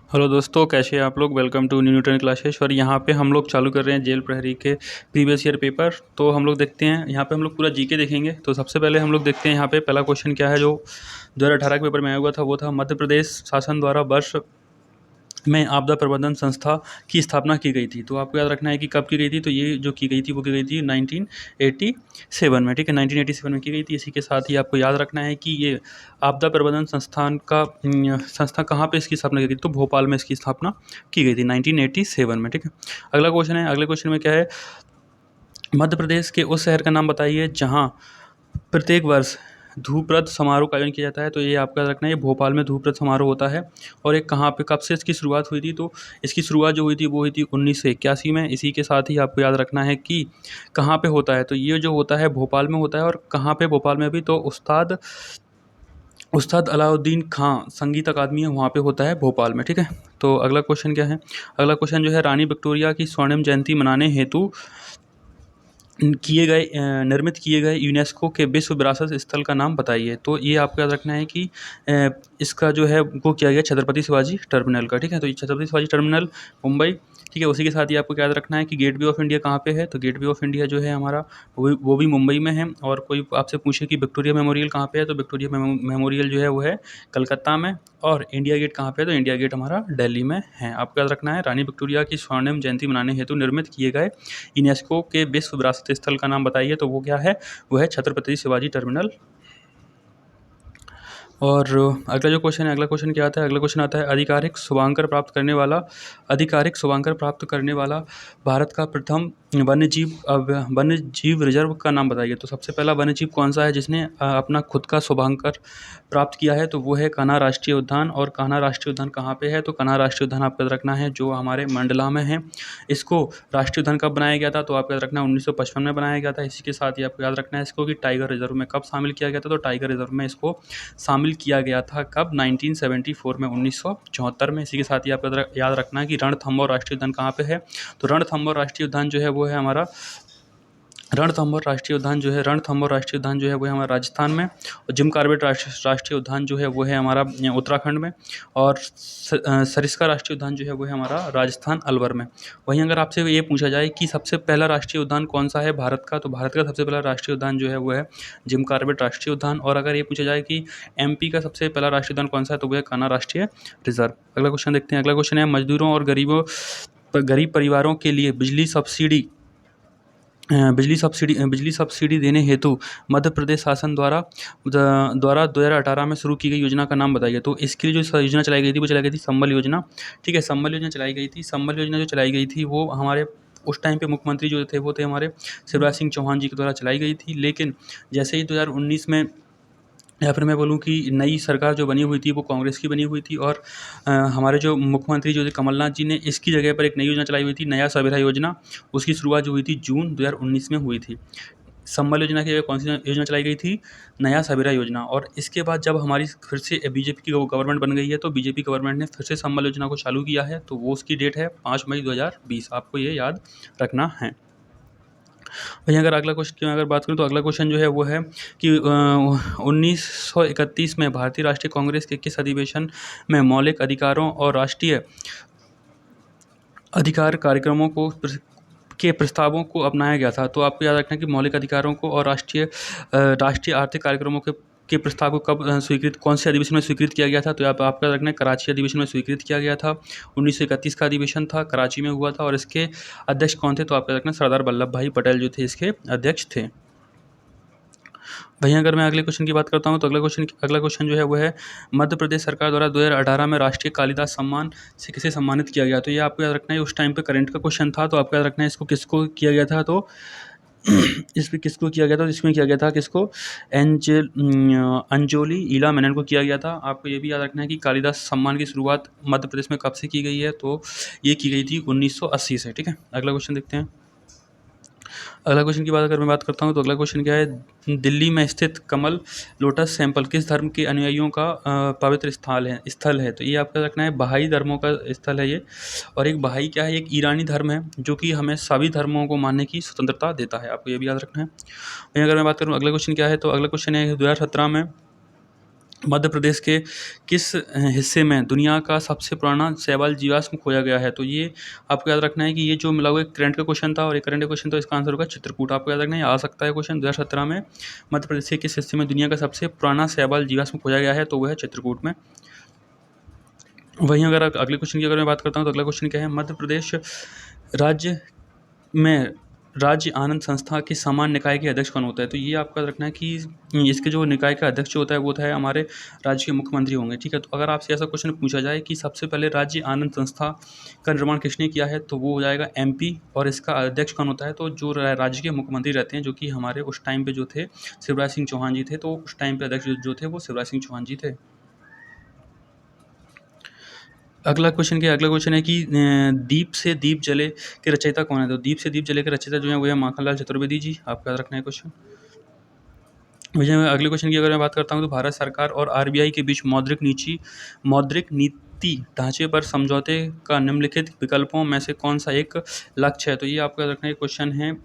Hello दोस्तों, कैसे हैं आप लोग। Welcome to Newton classes. और यहाँ पे हम लोग चालू कर रहे हैं जेल प्रहरी के प्रीवियस ईयर पेपर। तो हम लोग देखते हैं, यहाँ पे हम लोग पूरा जीके देखेंगे। तो सबसे पहले हम लोग देखते हैं यहाँ पे पहला क्वेश्चन क्या है जो 2018 के पेपर में आया हुआ था। वो था मध्य प्रदेश शासन द्वारा वर्ष में आपदा प्रबंधन संस्था की स्थापना की गई थी। तो आपको याद रखना है कि कब की गई थी। तो ये जो की गई थी वो की गई थी 1987 में। ठीक है, 1987 में की गई थी। इसी के साथ ही आपको याद रखना है कि ये आपदा प्रबंधन संस्थान का संस्था कहाँ पे इसकी स्थापना की गई थी। तो भोपाल में इसकी स्थापना की गई थी 1987 में। ठीक है, अगला क्वेश्चन है। अगले क्वेश्चन में क्या है, मध्य प्रदेश के उस शहर का नाम बताइए जहाँ प्रत्येक वर्ष धूप्रद समारोह का आयोजन किया जाता है। तो ये आपका याद रखना है, ये भोपाल में धूप्रद समारोह होता है। और एक कहाँ पे, कब से इसकी शुरुआत हुई थी। तो इसकी शुरुआत जो हुई थी वो हुई थी 1981 में। इसी के साथ ही आपको याद रखना है कि कहाँ पे होता है। तो ये जो होता है भोपाल में होता है। और कहाँ पे भोपाल में भी, तो उस्ताद उस्ताद अलाउद्दीन खां संगीत अकादमी है, वहाँ पे होता है भोपाल में। ठीक है, तो अगला क्वेश्चन क्या है। अगला क्वेश्चन जो है, रानी विक्टोरिया की स्वर्णिम जयंती मनाने हेतु निर्मित किए गए यूनेस्को के विश्व विरासत स्थल का नाम बताइए। तो ये आपको याद रखना है कि इसका जो है वो किया गया छत्रपति शिवाजी टर्मिनल का। ठीक है, तो ये छत्रपति शिवाजी टर्मिनल मुंबई। ठीक है, उसी के साथ ही आपको याद रखना है कि गेटवे ऑफ इंडिया कहाँ पे है। तो गेटवे ऑफ इंडिया जो है हमारा वो भी मुंबई में है। और कोई आपसे पूछे कि विक्टोरिया मेमोरियल कहाँ पे है, तो विक्टोरिया मेमोरियल जो है वो है कलकत्ता में। और इंडिया गेट कहाँ पे है, तो इंडिया गेट हमारा दिल्ली में है। आपको याद रखना है, रानी विक्टोरिया की स्वर्णिम जयंती मनाने हेतु निर्मित किए गए यूनेस्को के विश्व विरासत स्थल का नाम बताइए। तो वो क्या है, वो है छत्रपति शिवाजी टर्मिनल। और अगला जो क्वेश्चन है, अगला क्वेश्चन क्या आता है। अगला क्वेश्चन आता है, आधिकारिक शुभांकर प्राप्त करने वाला भारत का प्रथम वन्य जीव रिजर्व का नाम बताइए। तो सबसे पहला वन्य जीव कौन सा है जिसने अपना खुद का शुभांकर प्राप्त किया है। तो वो है कान्हा राष्ट्रीय उद्यान। और कान्हा राष्ट्रीय उद्यान कहाँ पे है, तो कान्हा राष्ट्रीय उद्यान आपको याद रखना है जो हमारे मंडला में है। इसको राष्ट्रीय उद्यान कब बनाया गया था, तो आपको याद रखना है 1955 में बनाया गया था। इसी के साथ ही आपको याद रखना है इसको कि टाइगर रिजर्व में कब शामिल किया गया था। तो टाइगर रिजर्व में इसको शामिल किया गया था कब, 1974 में, 1974 में। इसी के साथ ही आपको याद रखना है कि रणथंभौर राष्ट्रीय उद्यान कहाँ पे है। तो रणथंभौर राष्ट्रीय उद्यान जो है वो है हमारा रणथंभौर राष्ट्रीय उद्यान जो है वो है हमारा राजस्थान में। और जिम कॉर्बेट राष्ट्रीय उद्यान जो है वो है हमारा उत्तराखंड में। और सरिस्का राष्ट्रीय उद्यान जो है वो है हमारा राजस्थान अलवर में। वहीं अगर आपसे ये पूछा जाए कि सबसे पहला राष्ट्रीय उद्यान कौन सा है भारत का, तो भारत का सबसे पहला राष्ट्रीय उद्यान जो है वो है जिम कॉर्बेट राष्ट्रीय उद्यान। और अगर ये पूछा जाए कि एमपी का सबसे पहला राष्ट्रीय उद्यान कौन सा है, तो वो है कान्हा राष्ट्रीय रिजर्व। अगला क्वेश्चन देखते हैं। अगला क्वेश्चन है, मजदूरों और गरीब परिवारों के लिए बिजली सब्सिडी देने हेतु मध्य प्रदेश शासन द्वारा 2018 में शुरू की गई योजना का नाम बताइए। तो इसके लिए जो योजना चलाई गई थी वो चलाई गई थी संबल योजना। ठीक है, संबल योजना चलाई गई थी। संबल योजना जो चलाई गई थी वो हमारे उस टाइम पे मुख्यमंत्री जो थे वो थे हमारे शिवराज सिंह चौहान जी के द्वारा चलाई गई थी। लेकिन जैसे ही 2019 में, या फिर मैं बोलूँ कि नई सरकार जो बनी हुई थी वो कांग्रेस की बनी हुई थी। और हमारे जो मुख्यमंत्री जो थे कमलनाथ जी ने इसकी जगह पर एक नई योजना चलाई हुई थी, नया सवेरा योजना। उसकी शुरुआत जो हुई थी जून 2019 में हुई थी। संबल योजना की जगह कौन सी योजना चलाई गई थी, नया सवेरा योजना। और इसके बाद जब हमारी फिर से बीजेपी की गवर्नमेंट बन गई है, तो बीजेपी गवर्नमेंट ने फिर से संबल योजना को चालू किया है। तो वो उसकी डेट है 5 मई 2020। आपको ये याद रखना है। वहीं अगर अगला क्वेश्चन की अगर बात करूँ, तो अगला क्वेश्चन जो है वो है कि 1931 में भारतीय राष्ट्रीय कांग्रेस के किस अधिवेशन में मौलिक अधिकारों और राष्ट्रीय अधिकार कार्यक्रमों को के प्रस्तावों को अपनाया गया था। तो आपको याद रखना है कि मौलिक अधिकारों को और राष्ट्रीय आर्थिक कार्यक्रमों के प्रस्ताव को कब कौन से अधिवेशन में स्वीकृत किया गया था। तो आपको याद रखना है कराची अधिवेशन में स्वीकृत किया गया था। 1931 का अधिवेशन था, कराची में हुआ था। और इसके अध्यक्ष कौन थे, तो आपको याद रखना सरदार वल्लभ भाई पटेल जो थे इसके अध्यक्ष थे। वहीं अगर मैं अगले क्वेश्चन की बात करता हूँ, तो अगला क्वेश्चन जो है वो है, मध्य प्रदेश सरकार द्वारा 2018 में राष्ट्रीय कालिदास सम्मान से किसे सम्मानित किया गया। तो ये आपको याद रखना है, उस टाइम पे करंट का क्वेश्चन था। तो आपको याद रखना है इसको किसको किया गया था। तो इसमें किसको किया गया था, इसमें किया गया था किसको, अंजोली ईला मेनन को किया गया था। आपको ये भी याद रखना है कि कालिदास सम्मान की शुरुआत मध्य प्रदेश में कब से की गई है, तो ये की गई थी 1980 से। ठीक है, अगला क्वेश्चन देखते हैं। अगला क्वेश्चन की बात अगर मैं बात करता हूँ, तो अगला क्वेश्चन क्या है, दिल्ली में स्थित कमल लोटस टेम्पल किस धर्म के अनुयायियों का पवित्र स्थल है। तो ये आपका रखना है, बहाई धर्मों का स्थल है ये। और एक बहाई क्या है, एक ईरानी धर्म है जो कि हमें सभी धर्मों को मानने की स्वतंत्रता देता है। आपको ये भी याद रखना है। वहीं अगर मैं बात करूँ अगला क्वेश्चन क्या है, तो अगला क्वेश्चन है 2017 में मध्य प्रदेश के किस हिस्से में दुनिया का सबसे पुराना शैवाल जीवाश्म खोया गया है? तो ये आपको याद रखना है कि ये जो मिला हुआ एक करंट का क्वेश्चन था और एक करंट क्वेश्चन, तो इसका आंसर होगा चित्रकूट। आपको याद रखना है, आ सकता है क्वेश्चन 2017 में मध्य प्रदेश के किस हिस्से में दुनिया का सबसे पुराना शैवाल जीवाश्म खोया गया है, तो वह है चित्रकूट में। वहीं अगर अगले क्वेश्चन की अगर मैं बात करता हूँ तो अगला क्वेश्चन क्या है, मध्य प्रदेश राज्य में राज्य आनंद संस्था के समान निकाय के अध्यक्ष कौन होता है? तो ये आपका रखना है कि इसके जो निकाय का अध्यक्ष जो होता है वो होता है हमारे राज्य के मुख्यमंत्री होंगे, ठीक है। तो अगर आपसे ऐसा क्वेश्चन पूछा जाए कि सबसे पहले राज्य आनंद संस्था का निर्माण किसने किया है, तो वो हो जाएगा एमपी, और इसका अध्यक्ष कौन होता है, तो जो राज्य के मुख्यमंत्री रहते हैं, जो कि हमारे उस टाइम पे जो थे शिवराज सिंह चौहान जी थे, तो उस टाइम पे अध्यक्ष जो थे वो शिवराज सिंह चौहान जी थे। अगला क्वेश्चन है कि दीप से दीप जले के रचयिता कौन है? तो दीप से दीप जले के रचयिता जो है वो है माखनलाल चतुर्वेदी जी। आपको याद रखना है क्वेश्चन। भैया अगले क्वेश्चन की अगर मैं बात करता हूँ तो भारत सरकार और आरबीआई के बीच मौद्रिक नीति ढांचे पर समझौते का निम्नलिखित विकल्पों में से कौन सा एक लक्ष्य है? तो ये आपको याद रखना है क्वेश्चन है,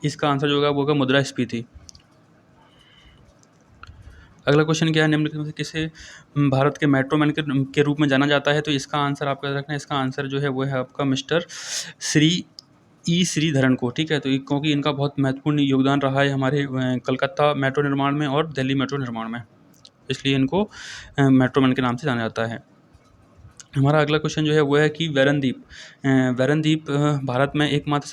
इसका आंसर जो होगा वो होगा मुद्रास्फीति। अगला क्वेश्चन क्या है, निम्नलिखित में से किसे भारत के मेट्रो मैन के रूप में जाना जाता है? तो इसका आंसर आपको याद रखना है, इसका आंसर जो है वो है आपका मिस्टर श्रीधरन को, ठीक है। तो क्योंकि इनका बहुत महत्वपूर्ण योगदान रहा है हमारे कलकत्ता मेट्रो निर्माण में और दिल्ली मेट्रो निर्माण में, इसलिए इनको मेट्रो मैन के नाम से जाना जाता है। हमारा अगला क्वेश्चन जो है वो है कि बैरन द्वीप भारत में एकमात्र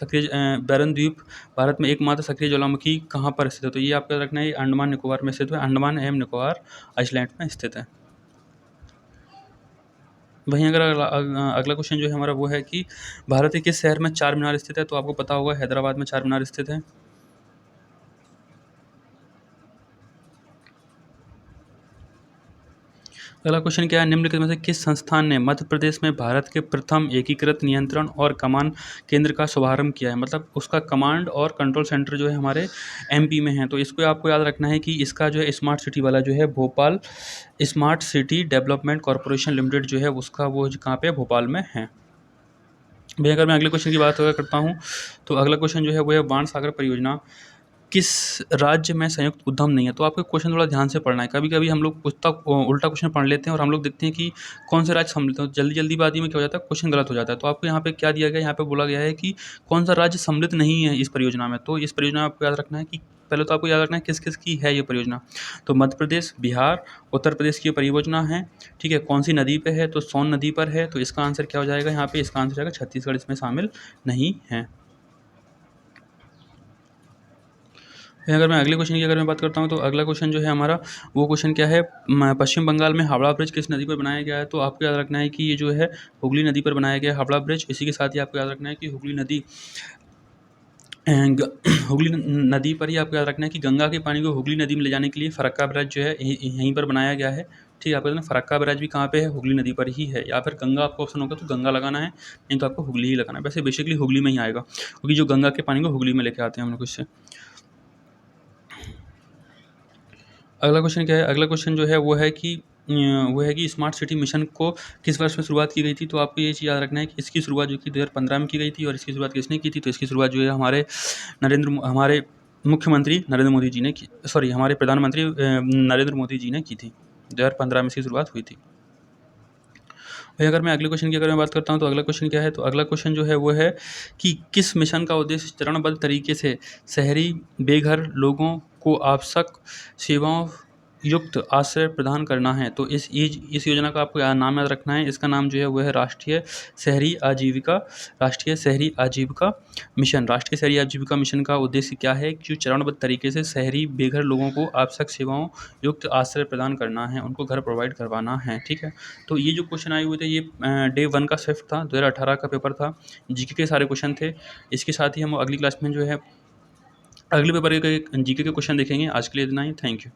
सक्रिय ज्वालामुखी कहाँ पर स्थित है? तो ये आपको याद रखना है, अंडमान निकोबार में स्थित है, अंडमान एवं निकोबार आइसलैंड में स्थित है। वहीं अगर अगला क्वेश्चन जो है हमारा वो है कि भारत के किस शहर में चार मीनार स्थित है? तो आपको पता होगा हैदराबाद में चार मीनार स्थित है। अगला क्वेश्चन क्या है, निम्नलिखित में से किस संस्थान ने मध्य प्रदेश में भारत के प्रथम एकीकृत नियंत्रण और कमान केंद्र का शुभारंभ किया है? मतलब उसका कमांड और कंट्रोल सेंटर जो है हमारे एमपी में है। तो इसको आपको याद रखना है कि इसका जो है स्मार्ट सिटी वाला जो है Bhopal smart city development corporation limited जो है उसका वो कहाँ पे भोपाल में है। भैया अगर मैं अगले क्वेश्चन की बात करता हूँ तो अगला क्वेश्चन जो है वो है बाण सागर परियोजना किस राज्य में संयुक्त उद्यम नहीं है? तो आपको क्वेश्चन थोड़ा ध्यान से पढ़ना है। कभी कभी हम लोग उल्टा क्वेश्चन पढ़ लेते हैं और हम लोग देखते हैं कि कौन से राज्य सम्मिलित हो, जल्दीबाजी में क्या हो जाता है, क्वेश्चन गलत हो जाता है। तो आपको यहाँ पे क्या दिया गया है, यहाँ पे बोला गया है कि कौन सा राज्य सम्मिलित नहीं है इस परियोजना में। तो इस परियोजना में आपको याद रखना है कि पहले तो आपको याद रखना है किस किस की है ये परियोजना। तो मध्य प्रदेश, बिहार, उत्तर प्रदेश की ये परियोजना है, ठीक है। कौन सी नदी पे है? तो सोन नदी पर है। तो इसका आंसर क्या हो जाएगा यहाँ पे? इसका आंसर जाएगा छत्तीसगढ़ इसमें शामिल नहीं है। अगर मैं अगले क्वेश्चन की अगर मैं बात करता हूँ तो अगला क्वेश्चन जो है हमारा वो क्वेश्चन क्या है, पश्चिम बंगाल में हावड़ा ब्रिज किस नदी पर बनाया गया है? तो आपको याद रखना है कि ये जो है हुगली नदी पर बनाया गया है हावड़ा ब्रिज। इसी के साथ ही आपको याद रखना है कि हुगली नदी पर ही आपको याद रखना है कि गंगा के पानी को हुगली नदी में ले जाने के लिए फरक्का ब्रिज जो है यहीं पर बनाया गया है, ठीक है। आपको ना फरक्का ब्रिज भी कहाँ पे है? हुगली नदी पर ही है। या फिर गंगा आपको ऑप्शन होगा तो गंगा लगाना है, नहीं तो आपको हुगली ही लगाना है। वैसे बेसिकली हुगली में ही आएगा क्योंकि जो गंगा के पानी को हुगली में लेके आते हैं हम लोग इससे। अगला क्वेश्चन क्या है, अगला क्वेश्चन जो है वो है कि स्मार्ट सिटी मिशन को किस वर्ष में शुरुआत की गई थी? तो आपको ये चीज़ याद रखना है कि इसकी शुरुआत जो कि 2015 में की गई थी। और इसकी शुरुआत किसने की थी? तो इसकी शुरुआत जो है हमारे मुख्यमंत्री नरेंद्र मोदी जी ने की, सॉरी हमारे प्रधानमंत्री नरेंद्र मोदी जी ने की थी। 2015 में इसकी शुरुआत हुई थी। भाई अगर मैं अगले क्वेश्चन की अगर मैं बात करता हूँ तो अगला क्वेश्चन क्या है, तो अगला क्वेश्चन जो है वो है कि किस मिशन का उद्देश्य चरणबद्ध तरीके से शहरी बेघर लोगों को आवश्यक सेवाओं युक्त आश्रय प्रदान करना है? तो इस योजना का आपको नाम याद रखना है। इसका नाम जो है वो है राष्ट्रीय शहरी आजीविका मिशन। राष्ट्रीय शहरी आजीविका मिशन का उद्देश्य क्या है कि चरणबद्ध तरीके से शहरी बेघर लोगों को आवश्यक सेवाओं युक्त आश्रय प्रदान करना है, उनको घर प्रोवाइड करवाना है, ठीक है। तो ये जो क्वेश्चन आए हुए थे ये डे 1 का शिफ्ट था, 2018 का पेपर था, जीके के सारे क्वेश्चन थे। इसके साथ ही हम अगली क्लास में जो है अगले पेपर के जीके के क्वेश्चन देखेंगे। आज के लिए इतना ही, थैंक यू।